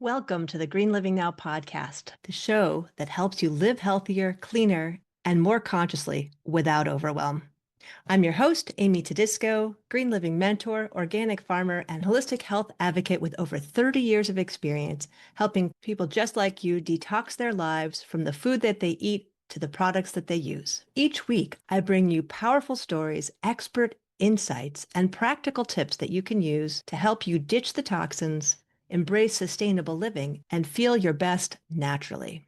Welcome to the Green Living Now podcast, the show that helps you live healthier, cleaner, and more consciously without overwhelm. I'm your host, Amy Tedisco, green living mentor, organic farmer, and holistic health advocate with over 30 years of experience helping people just like you detox their lives from the food that they eat to the products that they use. Each week, I bring you powerful stories, expert insights, and practical tips that you can use to help you ditch the toxins, embrace sustainable living, and feel your best naturally.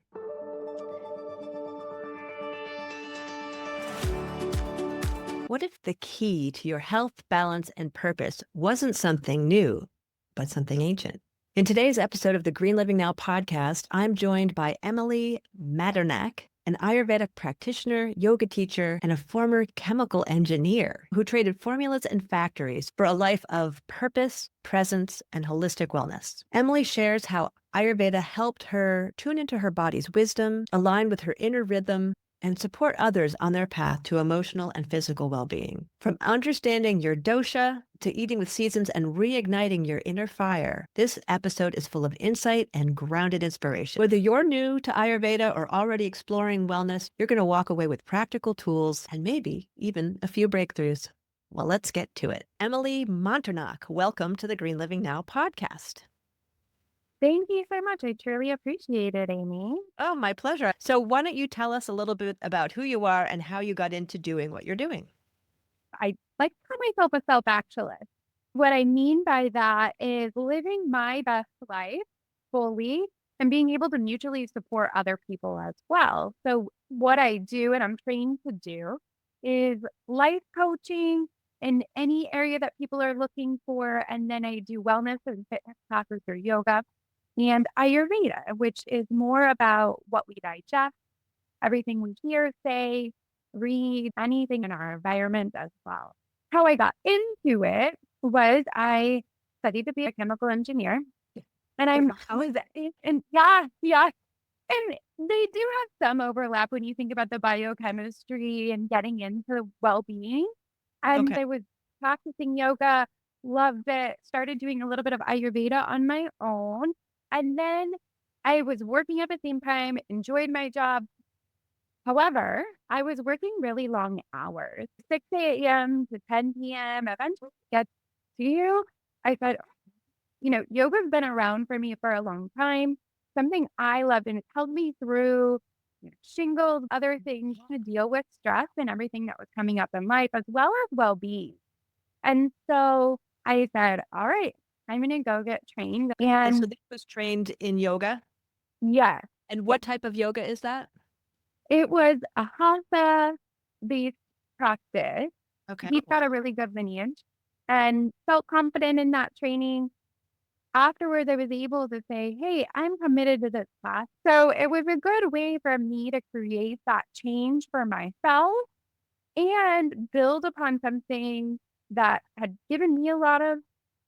What if the key to your health, balance, and purpose wasn't something new, but something ancient? In today's episode of the Green Living Now podcast, I'm joined by Emily Manternach, an Ayurvedic practitioner, yoga teacher, and a former chemical engineer who traded formulas and factories for a life of purpose, presence, and holistic wellness. Emily shares how Ayurveda helped her tune into her body's wisdom, align with her inner rhythm, and support others on their path to emotional and physical well-being. From understanding your dosha to eating with seasons and reigniting your inner fire, this episode is full of insight and grounded inspiration. Whether you're new to Ayurveda or already exploring wellness, you're going to walk away with practical tools and maybe even a few breakthroughs. Well, let's get to it. Emily Manternach, welcome to the Green Living Now podcast. Thank you so much. I truly appreciate it, Amy. Oh, my pleasure. So why don't you tell us a little bit about who you are and how you got into doing what you're doing? I like to call myself a self-actualist. What I mean by that is living my best life fully and being able to mutually support other people as well. So what I do and I'm trained to do is life coaching in any area that people are looking for. And then I do wellness and fitness classes or yoga and Ayurveda, which is more about what we digest, everything we hear, say, read, anything in our environment as well. How I got into it was I studied to be a chemical engineer, and How is that? and yeah, and they do have some overlap when you think about the biochemistry and getting into well-being. And Okay. I was practicing yoga, loved it, started doing a little bit of Ayurveda on my own. And then I was working at the same time, enjoyed my job. However, I was working really long hours, 6 a.m. to 10 p.m. Eventually get to you. I said, yoga's been around for me for a long time, something I loved, and it helped me through shingles, other things to deal with stress and everything that was coming up in life, as well as well-being. And so I said, all right, I'm going to go get trained. And so And this was trained in yoga. yes, And yes, what type of yoga is that? it was a hatha-based practice. Okay. He's got a really good lineage and felt confident in that training. Afterwards, I was able to say, hey, I'm committed to this class. So it was a good way for me to create that change for myself and build upon something that had given me a lot of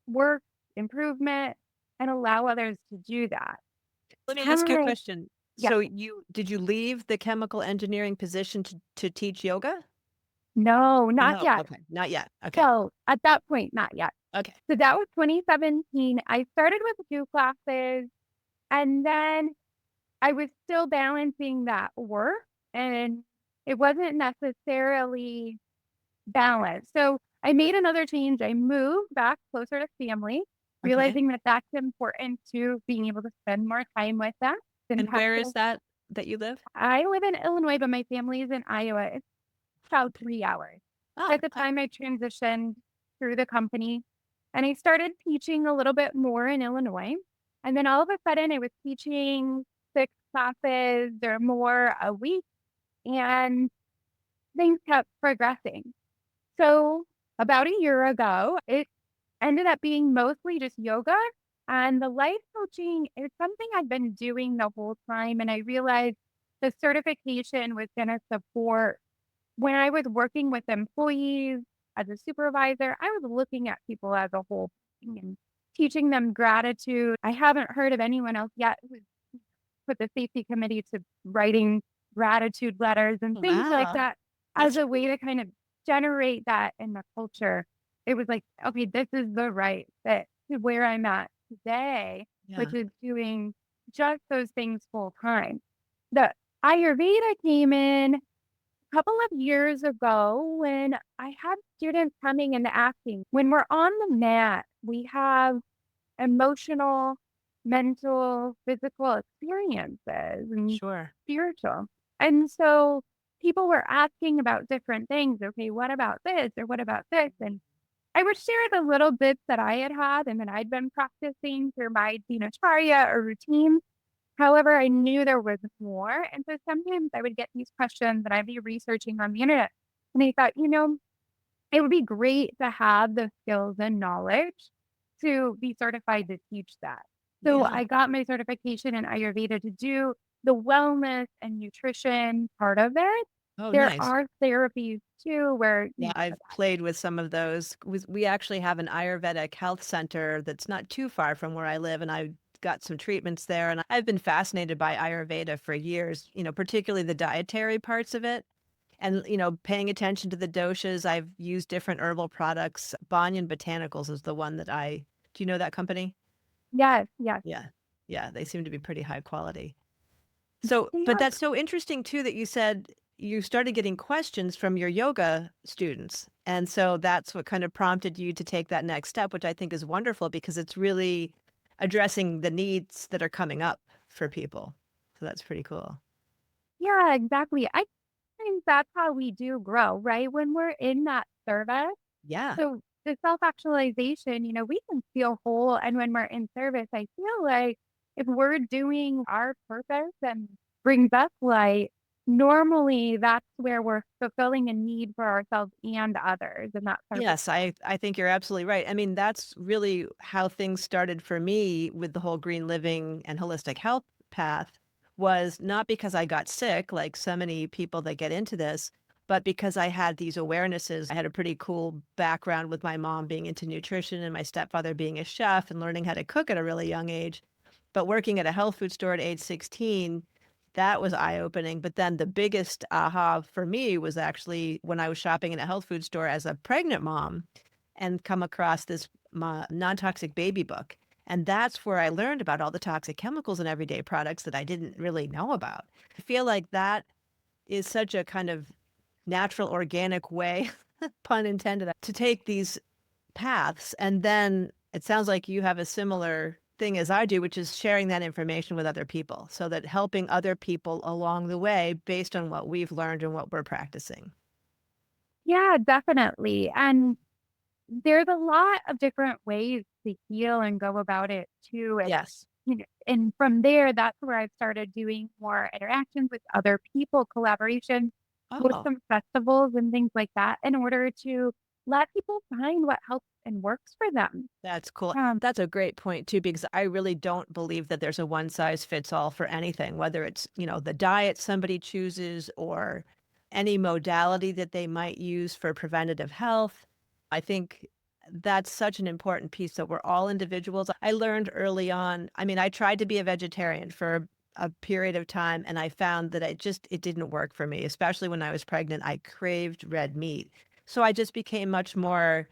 work, improvement, and allow others to do that. Let me Kind ask of you a like, question. yeah, So did you leave the chemical engineering position to teach yoga? no, not No. yet. Okay. Not yet. Okay. So at that point, not yet. Okay. So that was 2017. I started with 2 classes and then I was still balancing that work and it wasn't necessarily balanced. So I made another change. I moved back closer to family, Okay. realizing that that's important to being able to spend more time with them. In And where is Texas, that you live? I live in Illinois, but my family is in Iowa. It's about 3 hours. Oh, At the time, I transitioned through the company and I started teaching a little bit more in Illinois. And then all of a sudden, I was teaching 6 classes or more a week, and things kept progressing. So, about a year ago, it ended up being mostly just yoga. And the life coaching is something I've been doing the whole time. And I realized the certification was going to support when I was working with employees as a supervisor. I was looking at people as a whole and teaching them gratitude. I haven't heard of anyone else yet who's put the safety committee to writing gratitude letters and things like wow. that as That's a way to kind of generate that in the culture. It was like, okay, this is the right fit to where I'm at today. Yeah. which is doing just those things full time. The Ayurveda came in a couple of years ago when I had students coming and asking, when we're on the mat, we have emotional, mental, physical experiences and Sure. spiritual. And so people were asking about different things. Okay, what about this? Or what about this? And I would share the little bits that I had had and that I'd been practicing through my Dietary or routine. However, I knew there was more. And so sometimes I would get these questions that I'd be researching on the internet. And I thought, it would be great to have the skills and knowledge to be certified to teach that. So Yeah. I got my certification in Ayurveda to do the wellness and nutrition part of it. Oh, There nice. are therapies too where, Yeah, I've played with some of those. We actually have an Ayurvedic health center that's not too far from where I live, and I got some treatments there. And I've been fascinated by Ayurveda for years, particularly the dietary parts of it. And, paying attention to the doshas, I've used different herbal products. Banyan Botanicals is the one that do you know that company? yes, yes. Yeah. Yeah, they seem to be pretty high quality. So, They but are that's so interesting too that you said you started getting questions from your yoga students. And so that's what kind of prompted you to take that next step, which I think is wonderful because it's really addressing the needs that are coming up for people. So that's pretty cool. yeah, exactly. I think that's how we do grow, right? When we're in that service. Yeah. So the self-actualization, we can feel whole. And when we're in service, I feel like if we're doing our purpose and brings us light, normally that's where we're fulfilling a need for ourselves and others. And that's our Yes, I think you're absolutely right. I mean, that's really how things started for me with the whole green living and holistic health path was not because I got sick like so many people that get into this, but because I had these awarenesses. I had a pretty cool background with my mom being into nutrition and my stepfather being a chef and learning how to cook at a really young age. But working at a health food store at age 16, that was eye-opening, but then the biggest aha for me was actually when I was shopping in a health food store as a pregnant mom and come across this non-toxic baby book. And that's where I learned about all the toxic chemicals in everyday products that I didn't really know about. I feel like that is such a kind of natural, organic way, pun intended, to take these paths. And then it sounds like you have a similar thing as I do, which is sharing that information with other people so that helping other people along the way based on what we've learned and what we're practicing. yeah, definitely. And there's a lot of different ways to heal and go about it too. Yes. And from there, that's where I've started doing more interactions with other people, collaboration with Oh, some festivals and things like that in order to let people find what helps and works for them. that's cool. Um, That's a great point too, because I really don't believe that there's a one size fits all for anything, whether it's, the diet somebody chooses or any modality that they might use for preventative health. I think that's such an important piece that we're all individuals. I learned early on, I mean, I tried to be a vegetarian for a period of time and I found that it didn't work for me, especially when I was pregnant. I craved red meat. So I just became much more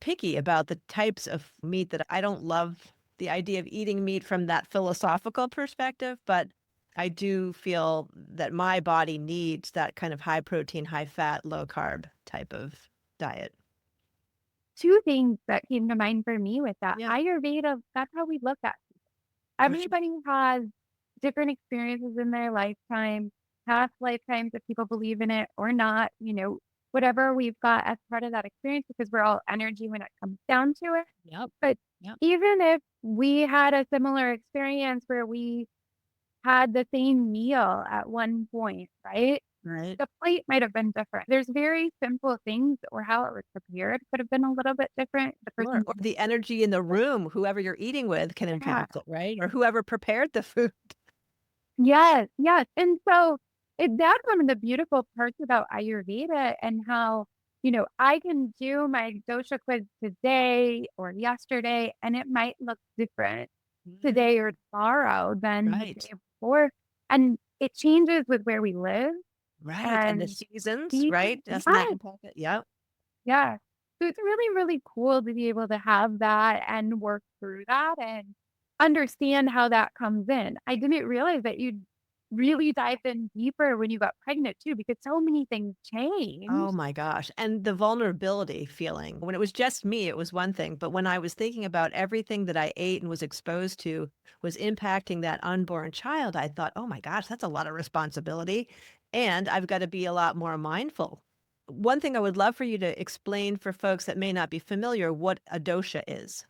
picky about the types of meat that I don't love the idea of eating meat from that philosophical perspective, but I do feel that my body needs that kind of high protein, high fat, low carb type of diet. Two things that came to mind for me with that Yeah, Ayurveda, that's how we look at for sure. everybody has different experiences in their lifetime, past lifetimes if people believe in it or not, whatever we've got as part of that experience because we're all energy when it comes down to it. Yep. But Yep. even if we had a similar experience where we had the same meal at one point, right? Right. The plate might have been different. There's very simple things or how it was prepared could have been a little bit different. The Sure. person, Or the energy in the room, whoever you're eating with can yeah, impact it, right? Or whoever prepared the food. yes, yes. And so that's one of the beautiful parts about Ayurveda and how, I can do my dosha quiz today or yesterday, and it might look different Mhm. today or tomorrow than the Right. day before. And it changes with where we live Right. And the and seasons, seasons. right? Doesn't that Yes, impact it? Yep. yeah. So it's really, really cool to be able to have that and work through that. And understand how that comes in. I didn't realize that you really dived in deeper when you got pregnant too, because so many things Oh changed. my gosh. And the vulnerability feeling. When it was just me, it was one thing. But when I was thinking about everything that I ate and was exposed to was impacting that unborn child, I thought, oh my gosh, that's a lot of responsibility. And I've got to be a lot more mindful. One thing I would love for you to explain for folks that may not be familiar what a dosha is.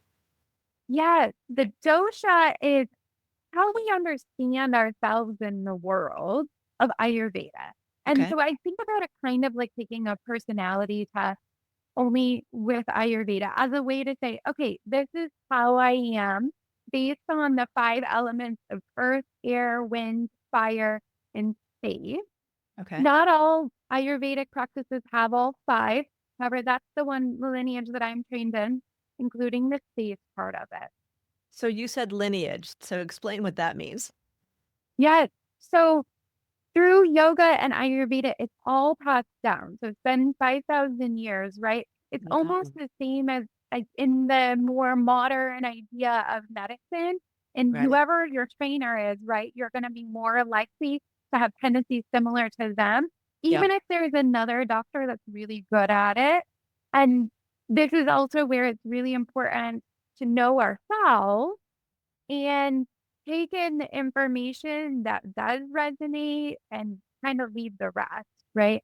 Yes, the dosha is how we understand ourselves in the world of Ayurveda. And Okay. so I think about it kind of like taking a personality test only with Ayurveda as a way to say, okay, this is how I am based on the five elements of earth, air, wind, fire, and space. Okay. Not all Ayurvedic practices have all five. However, that's the one lineage that I'm trained in, including the space part of it. So you said lineage. So explain what that means. Yes. So through yoga and Ayurveda, it's all passed down. So it's been 5,000 years, right? It's almost Wow. the same as like in the more modern idea of medicine. And Right. whoever your trainer is, right, you're going to be more likely to have tendencies similar to them, Yep. even if there's another doctor that's really good at it. And this is also where it's really important to know ourselves and take in the information that does resonate and kind of leave the rest, right?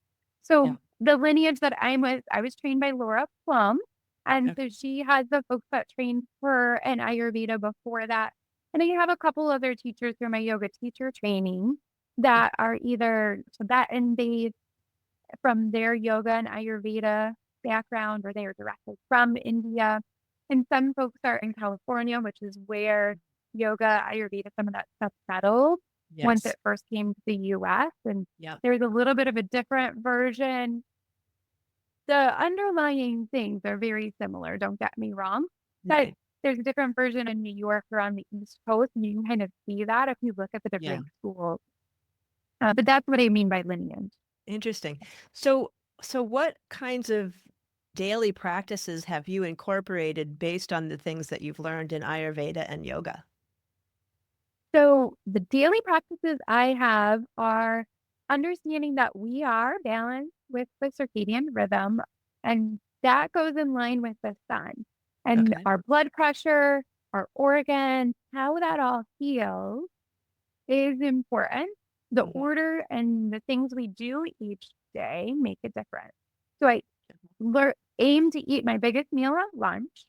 Yeah. So the lineage that I'm with, I was trained by Laura Plum. And Okay. so she has the folks that trained her in Ayurveda before that. And I have a couple other teachers through my yoga teacher training that are either Tibetan based from their yoga and Ayurveda background, or they are directly from India. And some folks are in California, which is where yoga, Ayurveda, some of that stuff settled once Yes. it first came to the US. And Yep. there's a little bit of a different version. The underlying things are very similar, don't get me wrong. But Right. there's a different version in New York or on the East Coast, and you can kind of see that if you look at the Yeah. different schools. But that's what I mean by lineage. Interesting. So so what kinds of daily practices have you incorporated based on the things that you've learned in Ayurveda and yoga? So the daily practices I have are understanding that we are balanced with the circadian rhythm, and that goes in line with the sun and Okay. our blood pressure, our organs, how that all feels is important. The Mhm. order and the things we do each day make a difference. So I aim to eat my biggest meal at lunch,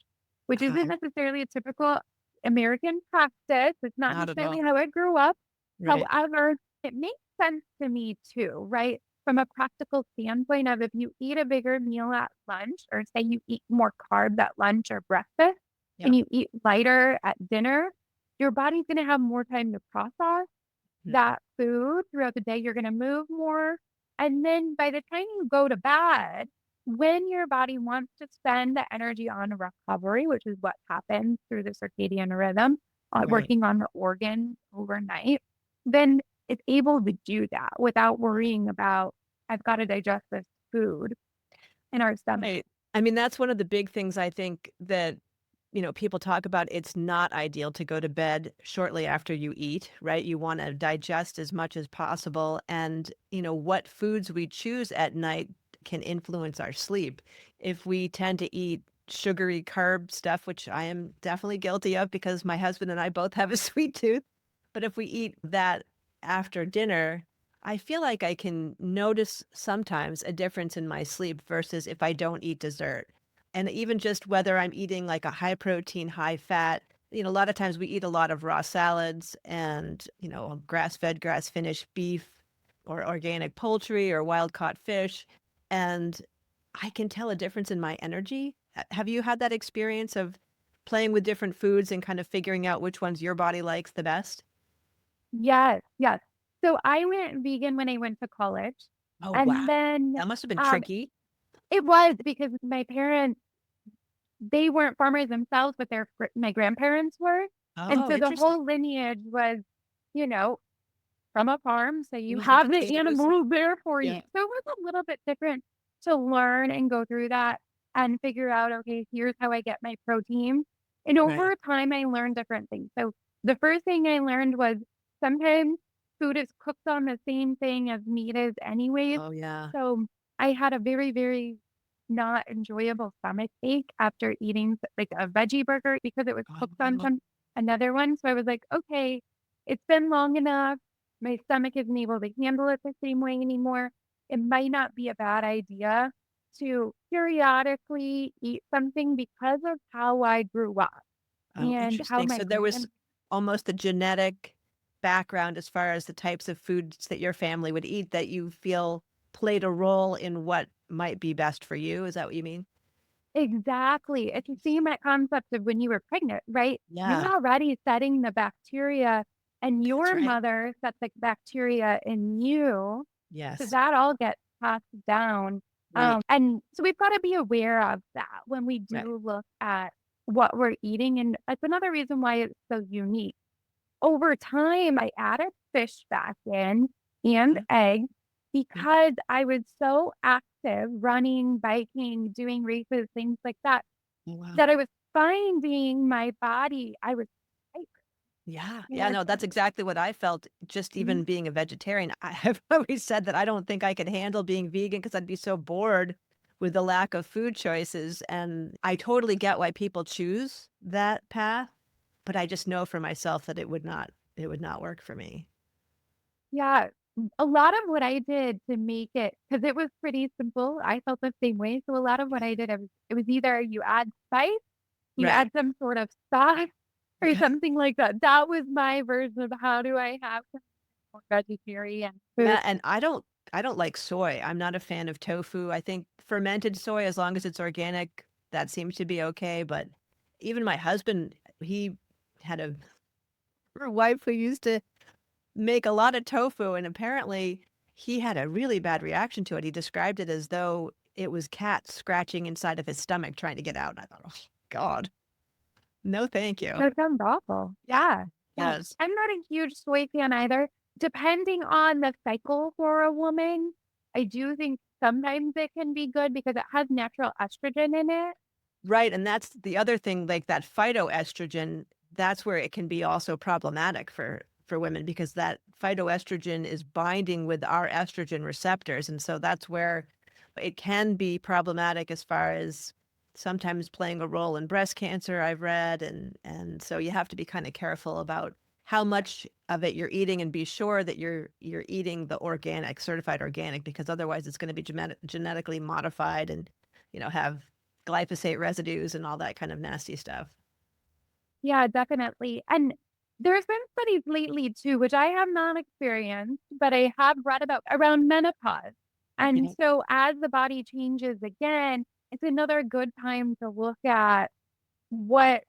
which isn't Okay. necessarily a typical American practice. It's not Not at necessarily all. how I grew up. Right. However, it makes sense to me too, right? From a practical standpoint of if you eat a bigger meal at lunch, or say you eat more carbs at lunch or breakfast, Yeah. and you eat lighter at dinner, your body's going to have more time to process Mhm. that food throughout the day. You're going to move more. And then by the time you go to bed, when your body wants to spend the energy on recovery, which is what happens through the circadian rhythm, Right. working on the organs overnight, then it's able to do that without worrying about, I've got to digest this food in our stomach. Right. I mean, that's one of the big things I think that, people talk about. It's not ideal to go to bed shortly after you eat, right? You want to digest as much as possible. And, what foods we choose at night can influence our sleep. If we tend to eat sugary carb stuff, which I am definitely guilty of because my husband and I both have a sweet tooth, but if we eat that after dinner, I feel like I can notice sometimes a difference in my sleep versus if I don't eat dessert. And even just whether I'm eating like a high protein, high fat, a lot of times we eat a lot of raw salads and, grass fed, grass finished beef or organic poultry or wild caught fish. And I can tell a difference in my energy. Have you had that experience of playing with different foods and kind of figuring out which ones your body likes the best? Yes, yes. So I went vegan when I went to college. Oh, wow. And then That must have been um, tricky. it was because my parents, they weren't farmers themselves, but my grandparents were. And Oh, so the interesting. whole lineage was, you know, from a farm. So you Mhm, have the potatoes. animals there for you. Yeah. So it was a little bit different to learn and go through that and figure out, okay, here's how I get my protein. And Right. over time, I learned different things. So The first thing I learned was sometimes food is cooked on the same thing as meat is anyways. Oh, yeah. So I had a very, very not enjoyable stomach ache after eating like a veggie burger because it was cooked on Oh, another one. So I was like, okay, it's been long enough. My stomach isn't able to handle it the same way anymore. It might not be a bad idea to periodically eat something because of how I grew up oh, and how interesting. my So there was grand almost a genetic background as far as the types of foods that your family would eat that you feel played a role in what might be best for you. Is that what you mean? exactly. It's the same concept of when you were pregnant, right? You're Yeah, already setting the bacteria and that's your right. mother set the bacteria in you. So Yes. that all gets passed down. Right. And so we've got to be aware of that when we Right. do look at what we're eating. And that's another reason why it's so unique. Over time, I added fish back in and Okay. eggs Yeah. because I was so active running, biking, doing races, things like that, Oh, wow. that I was finding my body, I was tight. Yeah. Yeah. And No, that's exactly what I felt just mhm, even being a vegetarian. I have always said that I don't think I could handle being vegan because I'd be so bored with the lack of food choices. And I totally get why people choose that path, but I just know for myself that it would not work for me. yeah, a lot of what I did to make it, because it was pretty simple, I felt the same way. So a lot of what I did, it was either you add spice, you Right. add some sort of sauce, or Okay. something like that. That was my version of how do I have some more vegetarian food. And I don't like soy. I'm not a fan of tofu. I think fermented soy, as long as it's organic, that seems to be okay. But even my husband, he had a wife who used to make a lot of tofu, and apparently he had a really bad reaction to it. He described it as though it was cats scratching inside of his stomach trying to get out. And I thought, oh God, no, thank you. That sounds awful. Yeah. Yeah. Yes. I'm not a huge soy fan either. Depending on the cycle for a woman, I do think sometimes it can be good because it has natural estrogen in it. Right, and that's the other thing, like that phytoestrogen, that's where it can be also problematic for women because that phytoestrogen is binding with our estrogen receptors, and so that's where it can be problematic as far as sometimes playing a role in breast cancer, I've read, and so you have to be kinda careful about how much of it you're eating and be sure that you're eating the organic, certified organic, because otherwise it's gonna be genetically modified and, have glyphosate residues and all that kind of nasty stuff. Yeah, definitely. And there's been studies lately too, which I have not experienced, but I have read about around menopause. And Okay. so as the body changes again, it's another good time to look at what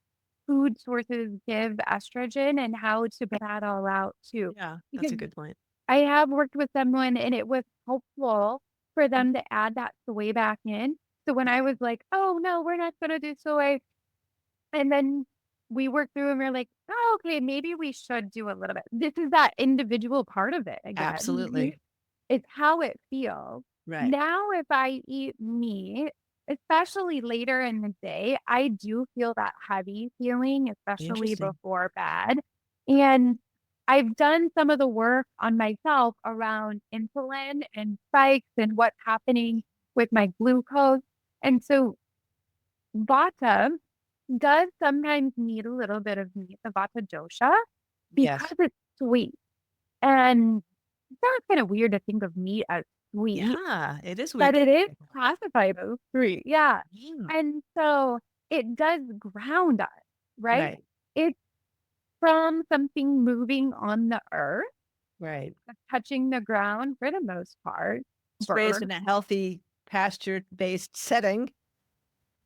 food sources give estrogen and how to put that all out too. Yeah, that's Because a good point. I have worked with someone and it was helpful for Mm, them to add that soy back in. So when I was like, oh no, we're not going to do soy. And then we worked through and we're like, oh, okay, maybe we should do a little bit. This is that individual part of it again. absolutely. It's how it feels. Right. Now, if I eat meat, especially later in the day, I do feel that heavy feeling, especially Interesting. before bed. And I've done some of the work on myself around insulin and spikes and what's happening with my glucose. And so vata does sometimes need a little bit of meat, the vata dosha, because Yes. it's sweet. And it sounds kind of weird to think of meat as sweet, Yeah, it is but weird. it is classified as sweet. Yeah. Mm. And so it does ground us, right? Right, It's from something moving on the earth, right. touching the ground for the most part. It's raised Bird. in a healthy pasture-based setting.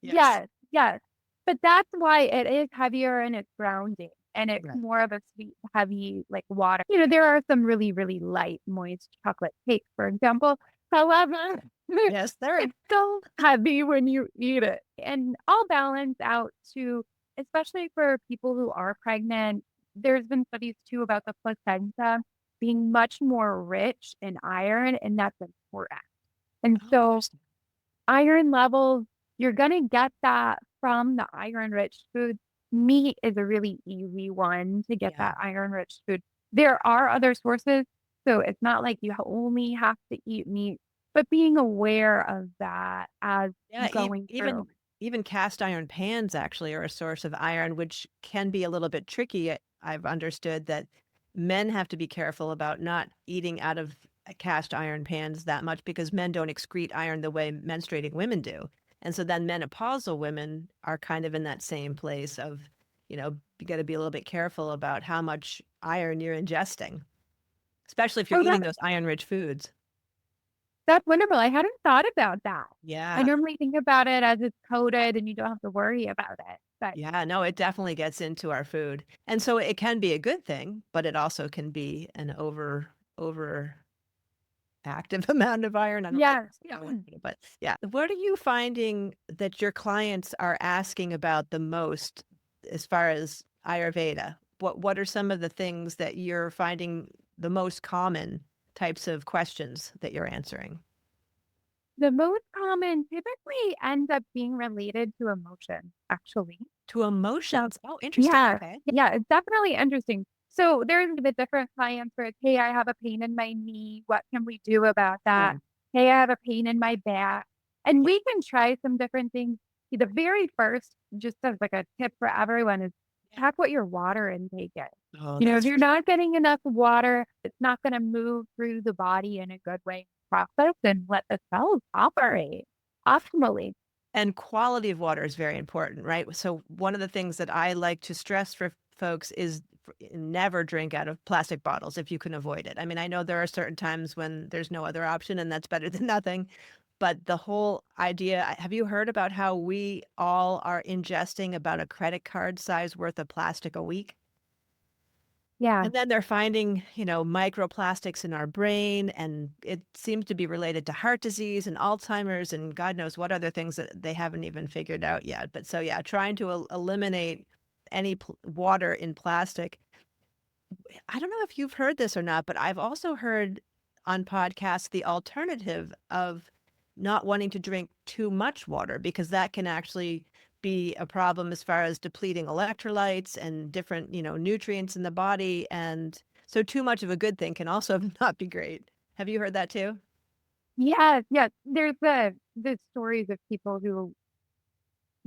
Yes. Yes, yes. But that's why it is heavier and it's grounding and it's Right. more of a sweet, heavy, like water. There are some really, really light, moist chocolate cake, for example. However, Yes, there is. it's still heavy when you eat it. And all balance out to, especially for people who are pregnant, there's been studies too about the placenta being much more rich in iron, and that's important. And Oh, so interesting. iron levels, you're gonna get that from the iron-rich foods. meat is a really easy one to get Yeah. that iron-rich food. There are other sources, so it's not like you only have to eat meat, but being aware of that as Yeah, going through. even cast iron pans actually are a source of iron, which can be a little bit tricky. I've understood that men have to be careful about not eating out of cast iron pans that much because men don't excrete iron the way menstruating women do. And so then menopausal women are kind of in that same place of, you got to be a little bit careful about how much iron you're ingesting, especially if you're Oh, eating those iron-rich foods. that's wonderful. I hadn't thought about that. I Yeah. normally think about it as it's coated and you don't have to worry about it. But Yeah, no, it definitely gets into our food. And so it can be a good thing, but it also can be an over active amount of iron. I don't think yeah, that's the way, but yeah. What are you finding that your clients are asking about the most as far as Ayurveda? What are some of the things that you're finding the most common types of questions that you're answering? the most common typically ends up being related to emotion, actually. To So emotions. Oh, interesting. yeah, Okay. yeah, it's definitely interesting. So there's the different clients where it's, hey, I have a pain in my knee. What can we do about that? Mm, Hey, I have a pain in my back. And yeah, we can try some different things. The very first, just as like a tip for everyone, is yeah. check what your water intake is. Oh, If that's you're not getting enough water, it's not going to move through the body in a good way, process and let the cells operate optimally. And quality of water is very important, right? So one of the things that I like to stress for folks is never drink out of plastic bottles if you can avoid it. I mean, I know there are certain times when there's no other option and that's better than nothing, but the whole idea, have you heard about how we all are ingesting about a credit card size worth of plastic a week? Yeah. And then they're finding, microplastics in our brain, and it seems to be related to heart disease and Alzheimer's and God knows what other things that they haven't even figured out yet. But so, yeah, trying to eliminate any water in plastic. I don't know if you've heard this or not, but I've also heard on podcasts the alternative of not wanting to drink too much water because that can actually be a problem as far as depleting electrolytes and different, nutrients in the body. And so too much of a good thing can also not be great. Have you heard that too? Yes, yes. There's the stories of people who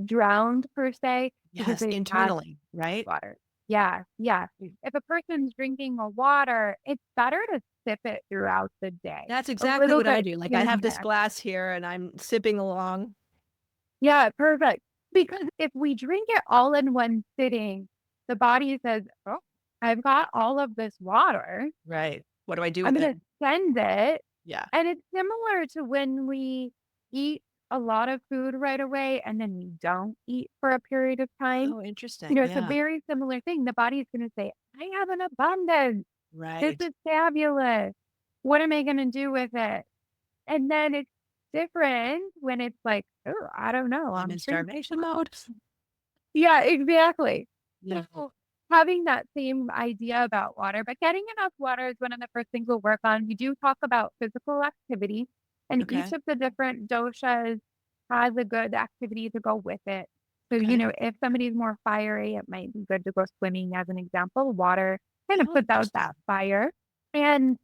drowned per se because Yes, they had internally, right? water. Yeah, yeah. If a person's drinking a water, it's better to sip it throughout the day. That's A exactly little what I bit do. Like I here have and this there. glass here and I'm sipping along. Yeah, perfect. Because if we drink it all in one sitting, the body says, "Oh, I've got all of this water. Right. What do I do I'm with it? gonna send it." Yeah. And it's similar to when we eat a lot of food right away and then we don't eat for a period of time. Oh, interesting. It's a Yeah. very similar thing. The body is gonna say, "I have an abundance. This Right. is fabulous. What am I gonna do with it?" And then it's different when it's like, "Oh, I don't know. I'm I'm in pretty." starvation mode. Yeah, exactly. Yeah. So, having that same idea about water, but getting enough water is one of the first things we'll work on. We do talk about physical activity, and each Okay. of the different doshas has a good activity to go with it. So, Okay. if somebody's more fiery, it might be good to go swimming as an example. Water kind of Oh, puts out interesting. that fire. And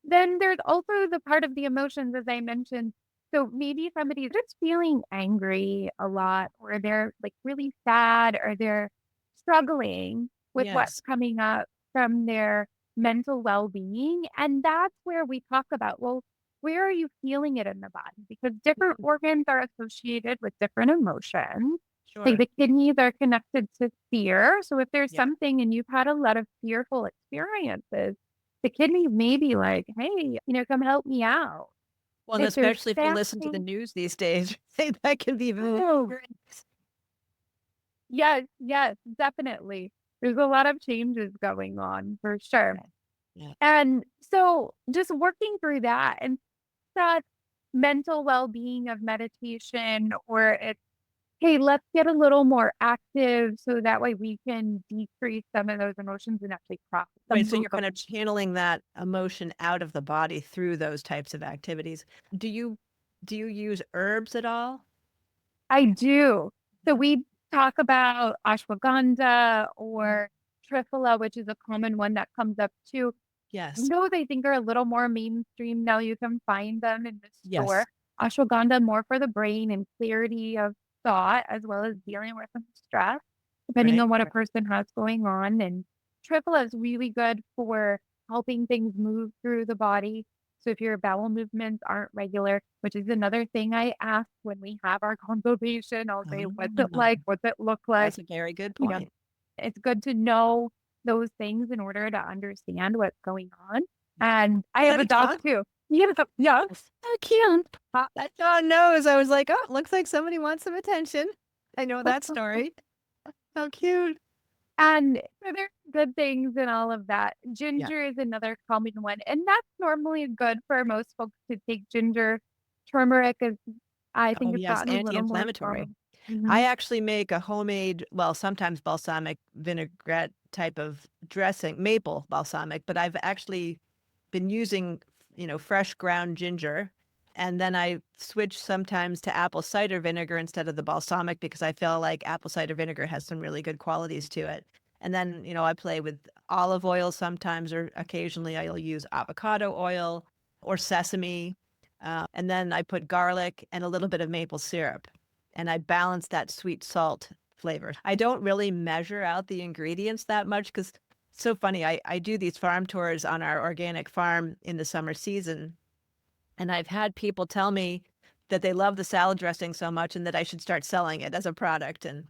then there's also the part of the emotions, as I mentioned. So maybe somebody's just feeling angry a lot, or they're like really sad, or they're struggling with what's Yes. coming up from their mental well being. And that's where we talk about, well, where are you feeling it in the body? Because different Mm, organs are associated with different emotions. Like sure. the kidneys are connected to fear. So if there's Yeah. something and you've had a lot of fearful experiences, the kidney may be like, "Hey, come help me out." Well, and If there's especially if you listen to the fasting. news these days, that can be Oh, very. yes, yes, definitely. There's a lot of changes going on for sure. Okay. Yeah. And so just working through that, and that mental well-being of meditation, or it's, "Hey, let's get a little more active so that way we can decrease some of those emotions and actually process Right. them." So you're kind of channeling that emotion out of the body through those types of activities. Do you use herbs at all? I do. So Yeah. we talk about ashwagandha or triphala, which is a common one that comes up too. Yes. Those I think are a little more mainstream now. You can find them in the store. Yes. Ashwagandha more for the brain and clarity of thought, as well as dealing with some stress, depending Right. on what a person has going on. And triphala is really good for helping things move through the body. So if your bowel movements aren't regular, which is another thing I ask when we have our consultation, I'll say, what's it Oh, like? What's it look like? that's a very good You know, point. it's good to know those things in order to understand what's going on. And I Is have that a a dog dog? too. Yeah, yeah. So cute. That dog knows. I was like, oh, looks like somebody wants some attention. I know that story. How cute. And so there's good things in all of that. Yeah. Ginger is another common one. And that's normally good for most folks to take ginger. Turmeric is, I think Oh, it's yes, gotten a little more anti-inflammatory. common. I Mhm. actually make a homemade, well, sometimes balsamic vinaigrette type of dressing, maple balsamic, but I've actually been using, fresh ground ginger. And then I switch sometimes to apple cider vinegar instead of the balsamic because I feel like apple cider vinegar has some really good qualities to it. And then, I play with olive oil sometimes, or occasionally I'll use avocado oil or sesame. And then I put garlic and a little bit of maple syrup. And I balance that sweet salt flavor. I don't really measure out the ingredients that much because it's so funny. I do these farm tours on our organic farm in the summer season. And I've had people tell me that they love the salad dressing so much and that I should start selling it as a product. And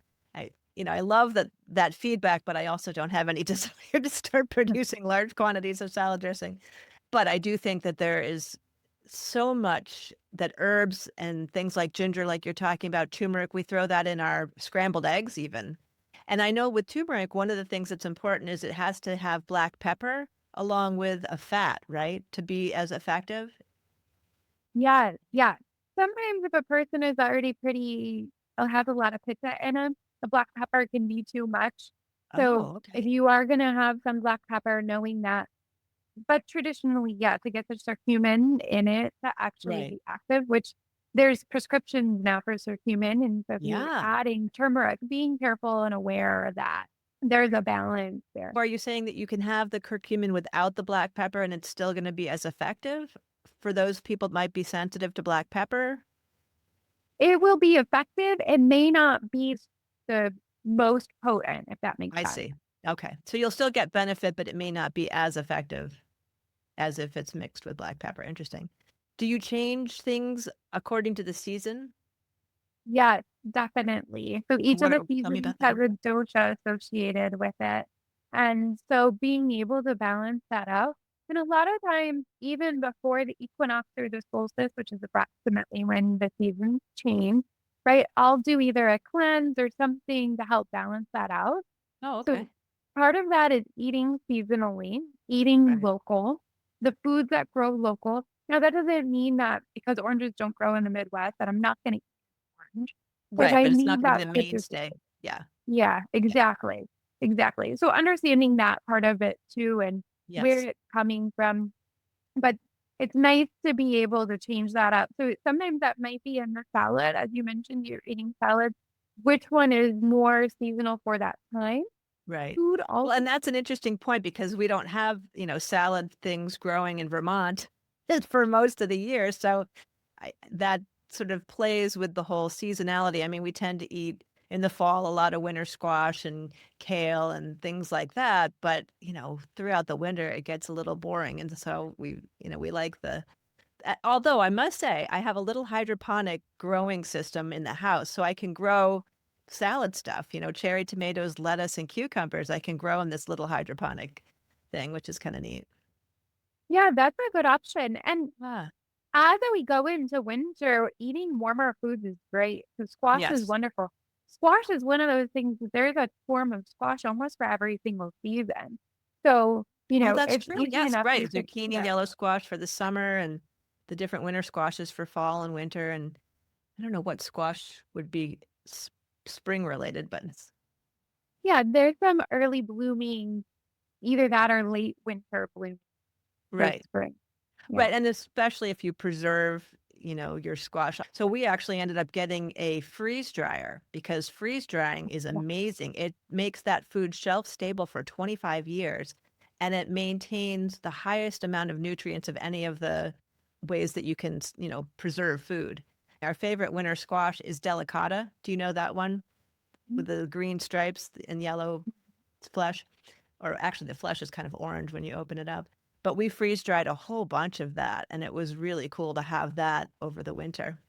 I love that feedback, but I also don't have any desire to start producing large quantities of salad dressing. But I do think that there is so much that herbs and things like ginger, like you're talking about, turmeric, we throw that in our scrambled eggs even. And I know with turmeric, one of the things that's important is it has to have black pepper along with a fat, right? To be as effective. Yeah, yeah. Sometimes if a person is already pretty has a lot of pitta in them, the black pepper can be too much. So Oh, if okay. you are gonna have some black pepper, knowing that, but traditionally, yeah, to get the curcumin in it to actually Right. be active, which there's prescriptions now for curcumin, and so if you're Yeah. adding turmeric, being careful and aware that there's a balance there. Are you saying that you can have the curcumin without the black pepper and it's still going to be as effective for those people that might be sensitive to black pepper? It will be effective. It may not be the most potent, if that makes I sense. see. Okay. So you'll still get benefit, but it may not be as effective as if it's mixed with black pepper. Interesting. Do you change things according to the season? Yes, definitely. So each of the Tell me seasons about that. has a dosha associated with it. And so being able to balance that out, and a lot of times, even before the equinox or the solstice, which is approximately when the seasons change, right? I'll do either a cleanse or something to help balance that out. Oh, So okay. part of that is eating seasonally, eating Right. local, the foods that grow local. Now, that doesn't mean that because oranges don't grow in the Midwest, that I'm not going to eat orange. If Right, I but it's not need gonna be that the citrus, mainstay. Yeah. yeah, Yeah. exactly. Exactly. So understanding that part of it too and where Yes. it's coming from. But it's nice to be able to change that up. So sometimes that might be in the salad, as you mentioned, you're eating salad. Which one is more seasonal for that time? Right. Food Well, also. and that's an interesting point because we don't have, salad things growing in Vermont for most of the year. So that sort of plays with the whole seasonality. I mean, we tend to eat in the fall a lot of winter squash and kale and things like that. But, throughout the winter, it gets a little boring. And so we like although I must say, I have a little hydroponic growing system in the house, so I can grow salad stuff, cherry tomatoes, lettuce, and cucumbers. I can grow in this little hydroponic thing, which is kind of neat. Yeah, that's a good option. And Ah, as we go into winter, eating warmer foods is great. So squash is yes. wonderful. Squash is one of those things that there's a form of squash almost for every single season. So, Oh, that's it's true. easy Yes, enough right. to pick Zucchini, yeah. yellow squash for the summer, and the different winter squashes for fall and winter. And I don't know what squash would be spring related, but it's Yeah, there's some early blooming, either that or late winter bloom for right. spring. Yeah. Right, and especially if you preserve, your squash. So we actually ended up getting a freeze dryer because freeze drying is amazing. It makes that food shelf stable for 25 years and it maintains the highest amount of nutrients of any of the ways that you can, preserve food. Our favorite winter squash is delicata. Do you know that one with the green stripes and yellow flesh? Or actually the flesh is kind of orange when you open it up. But we freeze dried a whole bunch of that, and it was really cool to have that over the winter.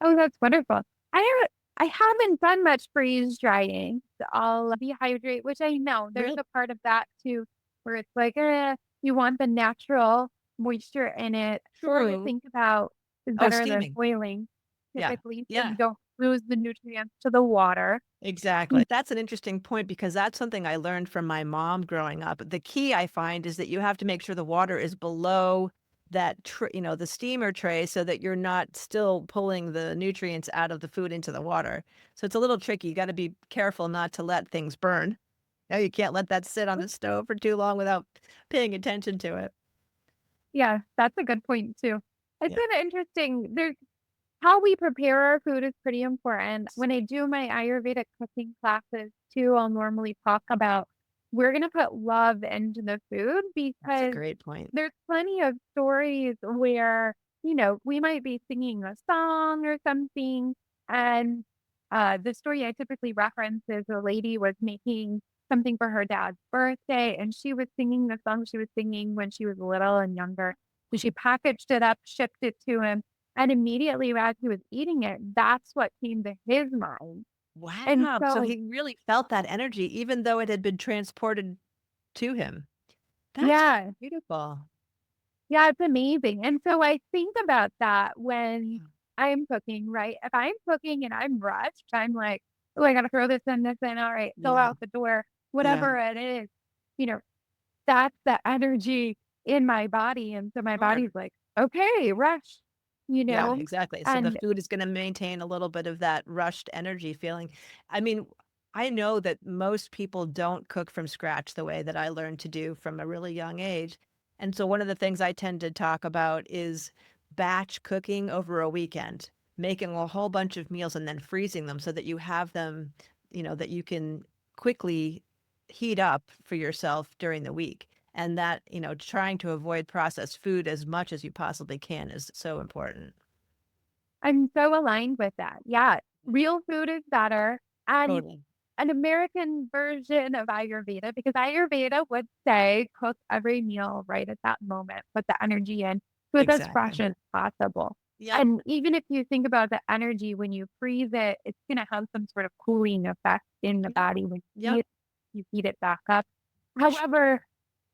Oh, that's wonderful. I haven't done much freeze drying. I'll dehydrate, which I know there's Really? a part of that too, where it's like, you want the natural moisture in it. Sure to True. think about is Oh, better than steaming. boiling Yeah. typically, so you Yeah. don't lose the nutrients to the water. Exactly. That's an interesting point because that's something I learned from my mom growing up. The key I find is that you have to make sure the water is below the steamer tray so that you're not still pulling the nutrients out of the food into the water. So it's a little tricky. You got to be careful not to let things burn. No, you can't let that sit on the stove for too long without paying attention to it. Yeah, that's a good point too. It's Yeah. been interesting. There's how we prepare our food is pretty important. When I do my Ayurvedic cooking classes too, I'll normally talk about we're going to put love into the food That's a because great point. there's plenty of stories where, we might be singing a song or something. And the story I typically reference is a lady was making something for her dad's birthday and she was singing the song she was singing when she was little and younger. So she packaged it up, shipped it to him. And immediately as he was eating it, that's what came to his mind. And Wow. So so, he really felt that energy, even though it had been transported to him. That's yeah, beautiful. yeah, it's amazing. And so I think about that when I'm cooking, right? If I'm cooking and I'm rushed, I'm like, oh, I got to throw this in. All right, go Yeah. out the door, Yeah. whatever it is, you know, that's the energy in my body. And so my Sure. body's like, okay, rush, you Yeah, know? exactly. So the And food is going to maintain a little bit of that rushed energy feeling. I mean, I know that most people don't cook from scratch the way that I learned to do from a really young age. And so one of the things I tend to talk about is batch cooking over a weekend, making a whole bunch of meals and then freezing them so that you have them, that you can quickly heat up for yourself during the week. And that, trying to avoid processed food as much as you possibly can is so important. I'm so aligned with that. Yeah, real food is better. And Totally. an American version of Ayurveda, because Ayurveda would say cook every meal right at that moment, put the energy in, so it's as fresh Exactly. as possible. Yep. And even if you think about the energy when you freeze it, it's going to have some sort of cooling effect in the Yep. body when Yep. you heat it back up. However,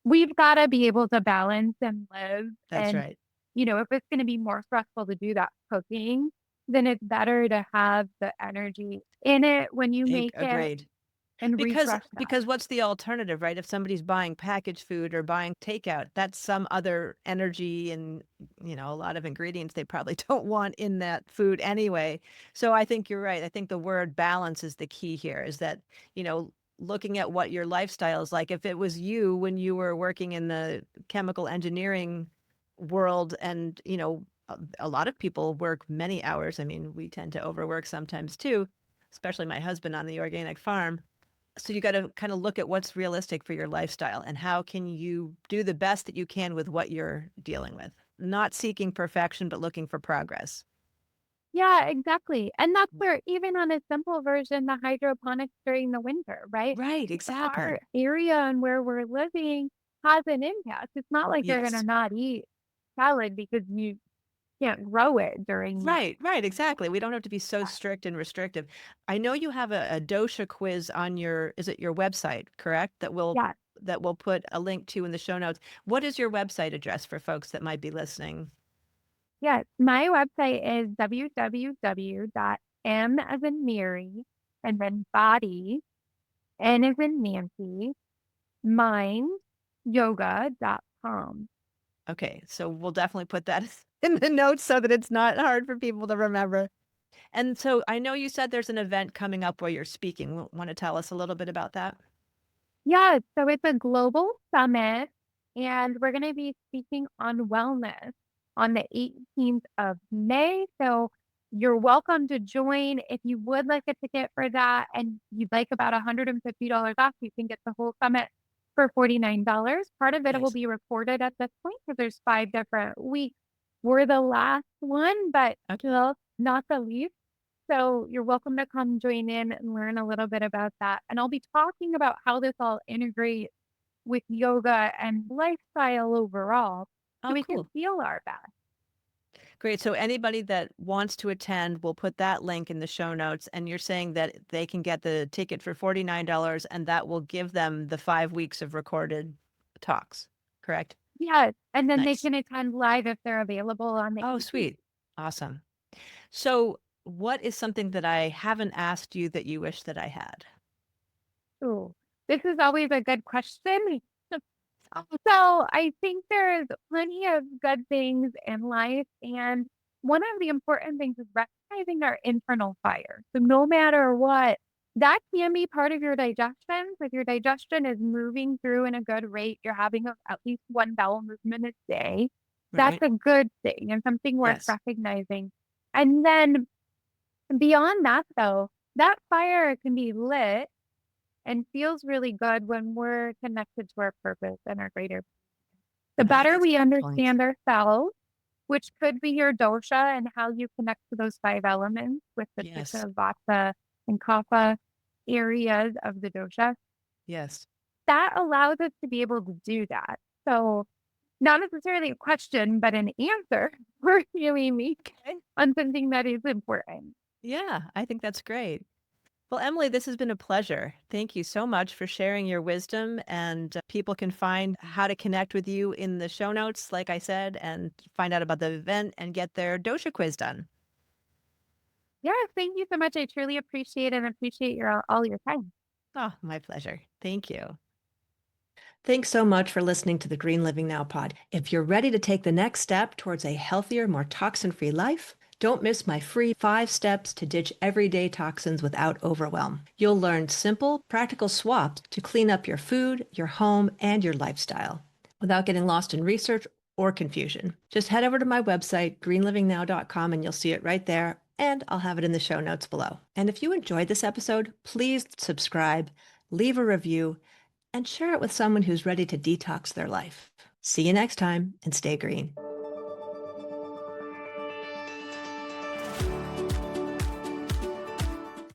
we've got to be able to balance and live. That's And, right. if it's going to be more stressful to do that cooking, then it's better to have the energy in it when you make it Agreed. and Because refresh that. because what's the alternative, right? If somebody's buying packaged food or buying takeout, that's some other energy and, a lot of ingredients they probably don't want in that food anyway. So I think you're right. I think the word balance is the key here, is that, looking at what your lifestyle is like. If it was you when you were working in the chemical engineering world and, a lot of people work many hours. I mean, we tend to overwork sometimes too, especially my husband on the organic farm. So you got to kind of look at what's realistic for your lifestyle and how can you do the best that you can with what you're dealing with. Not seeking perfection, but looking for progress. Yeah, exactly. And that's where even on a simple version, the hydroponics during the winter, right? Right, Our exactly. area and where we're living has an impact. It's not like you're gonna Yes. not eat salad because you can't grow it during. Right, right, exactly. We don't have to be so strict and restrictive. I know you have a dosha quiz on is it your website, correct? Yeah. That we'll put a link to in the show notes. What is your website address for folks that might be listening? Yes, my website is www.m as in Mary and then body, N as in Nancy, mindyoga.com. Okay, so we'll definitely put that in the notes so that it's not hard for people to remember. And so I know you said there's an event coming up where you're speaking. Want to tell us a little bit about that? Yeah, so it's a global summit and we're going to be speaking on wellness. on the 18th of May. So you're welcome to join. If you would like a ticket for that and you'd like about $150 off, you can get the whole summit for $49. Part of it will Nice. be recorded at this point because there's 5 different weeks. We're the last one, but Okay. still not the least. So you're welcome to come join in and learn a little bit about that. And I'll be talking about how this all integrates with yoga and lifestyle overall so Oh, we can cool. feel our best. Great. So anybody that wants to attend, we'll put that link in the show notes. And you're saying that they can get the ticket for $49 and that will give them the 5 weeks of recorded talks, correct? Yes, and then they Nice. can attend live if they're available on the Oh, 18th. sweet. Awesome. So what is something that I haven't asked you that you wish that I had? Ooh, this is always a good question. So I think there's plenty of good things in life. And one of the important things is recognizing our internal fire. So no matter what, that can be part of your digestion. So if your digestion is moving through in a good rate, you're having at least one bowel movement a day. That's Right. a good thing and something worth Yes. recognizing. And then beyond that, though, that fire can be lit and feels really good when we're connected to our purpose and our greater. The Ah, better that's a we good point. understand ourselves, which could be your dosha and how you connect to those 5 elements with the Yes. pitta, vata, and kapha areas of the dosha, Yes. that allows us to be able to do that. So, not necessarily a question, but an answer for really me Okay. on something that is important. Yeah, I think that's great. Well, Emily, this has been a pleasure. Thank you so much for sharing your wisdom. And people can find how to connect with you in the show notes, like I said, and find out about the event and get their dosha quiz done. Yeah, thank you so much. I truly appreciate and appreciate your all your time. Oh, my pleasure. Thank you. Thanks so much for listening to the Green Living Now pod. If you're ready to take the next step towards a healthier, more toxin-free life, don't miss my free 5 steps to ditch everyday toxins without overwhelm. You'll learn simple, practical swaps to clean up your food, your home, and your lifestyle without getting lost in research or confusion. Just head over to my website, greenlivingnow.com, and you'll see it right there. And I'll have it in the show notes below. And if you enjoyed this episode, please subscribe, leave a review, and share it with someone who's ready to detox their life. See you next time and stay green.